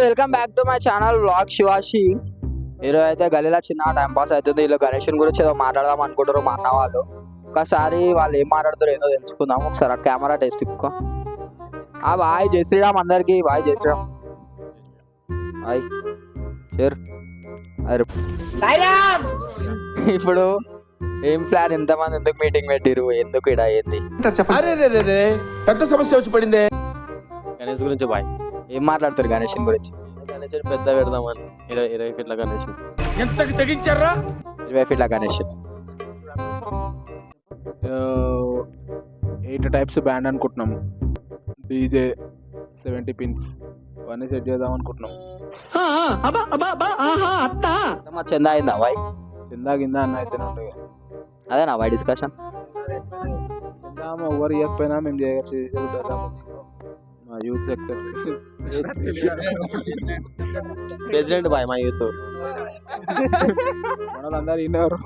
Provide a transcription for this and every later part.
Welcome back to my channel vlog Shivashi. ఈరోజు అయితే గలీలో చిన్న టైం పాస్ అవుతుంది. వీళ్ళు గణేషన్ గురించి ఏదో మాట్లాడదాం అనుకుంటారు మా అన్న వాళ్ళు. ఒకసారి వాళ్ళు ఏం మాట్లాడుతారో ఏదో తెలుసుకుందాం. ఒకసారి కెమెరా టెస్ట్ ఇక్కో. బాయ్ జై శ్రీరామ్ అందరికి. బాయ్ జై శ్రీరామ్. Bye share. ఇప్పుడు ఏం ప్లాన్? ఇంతమంది ఎందుకు మీటింగ్ పెట్టిరు? ఎందుకు ఇడ ఏంది? పెద్ద సమస్య వచ్చి పడిందే. గణేష్ గురించి బాయ్ ఏం మాట్లాడతారు గణేషన్ గురించి? గణేష్ పెద్ద పెడదామని 20 ఫీట్ల గణేష్. ఎంతకి తెగించారా? 20 ఫీట్ల గణేషన్. 8 టైప్స్ బ్యాండ్ అనుకుంటున్నాము. డీజే 70 పిన్స్ అవన్నీ సెట్ చేద్దాం అనుకుంటున్నాం. చందా అయిందా బాయ్? చిందా కింద అన్న అయితేనే ఉంటాయి. అదేనా బాయ్ డిస్కషన్? ఎవరు ఇవ్వకపోయినా మేము చేసేది మా యూత్ ప్రెసిడెంట్ బాయ్ మా యూత్. మనలందరూ విన్నారు.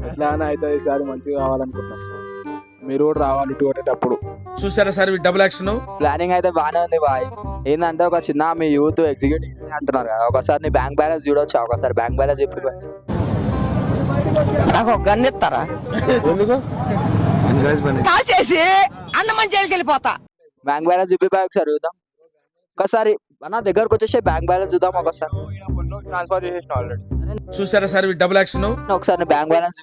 ఎట్లా అయితే ఈసారి మంచిగా కావాలనుకుంటున్నాం. మీరు కూడా రావాలి కొట్టేటప్పుడు. చూసారా సార్ డబుల్ యాక్షన్. ప్లానింగ్ అయితే బాగానే ఉంది బాయ్. ఏంటంటే ఒక చిన్న మీ యూత్ ఎగ్జిక్యూటివ్ అంటున్నారు కదా, ఒకసారి నీ బ్యాంక్ బ్యాలెన్స్ చూడొచ్చా? ఒకసారి బ్యాంక్ బ్యాలెన్స్ చెప్పి నాకు ఒక గన్ ఇస్తారా? కాల్ చేసి అన్నమని జైలుకి వెళ్ళిపోతా. బ్యాంక్ బ్యాలెన్స్ చూపి బాయ్ ఒకసారి చూద్దాం. ఒకసారి నా దగ్గరకు వచ్చేసి బ్యాంక్ బ్యాలెన్స్ చూద్దాం. ఒకసారి ట్రాన్స్ఫర్ చేసేసిన ఆల్రెడీ. చూసారా సార్ డబుల్ యాక్షన్. ఒకసారి నీ బ్యాంక్ బ్యాలెన్స్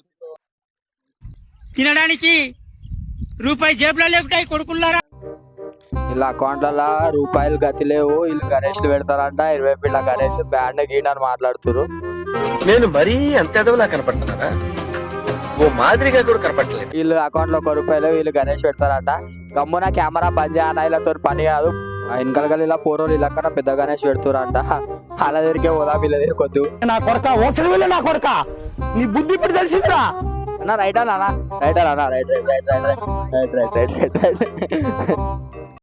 తినడానికి రూపాయి జేబులో లేకుంటాయి కొడుకున్నారా. ఇలా అకౌంట్లలో రూపాయలు గతి లేవు. వీళ్ళు గణేష్లు పెడతారంట. 20 ఫీట్ల గణేష్ బ్యాండ్ గీడ్ అని మాట్లాడుతున్నారు. నేను మరీ అంత ఎదవలా కనపడుతున్నారా? ఓ మాదిరిగా కూడా కనపడలేదు. వీళ్ళు అకౌంట్ లో 1 రూపాయలు వీళ్ళు గణేష్ పెడతారంట. గమ్మున కెమెరా బంద్ చేయన, వీళ్ళతో పని కాదు. వెనకాల ఇలా పోరోలు ఇలా కన్నా పెద్ద గణేష్ పెడుతురంట. వాళ్ళ దగ్గరికే పోదా, వీళ్ళ దగ్గరికి వద్దు. నా కొడక ఓసలి నా కొడక నీ బుద్ధి ఇప్పుడు తెలిసిందిరా. అన్న రైట్ అన్న రైట్ అన్న right right right right right right right right right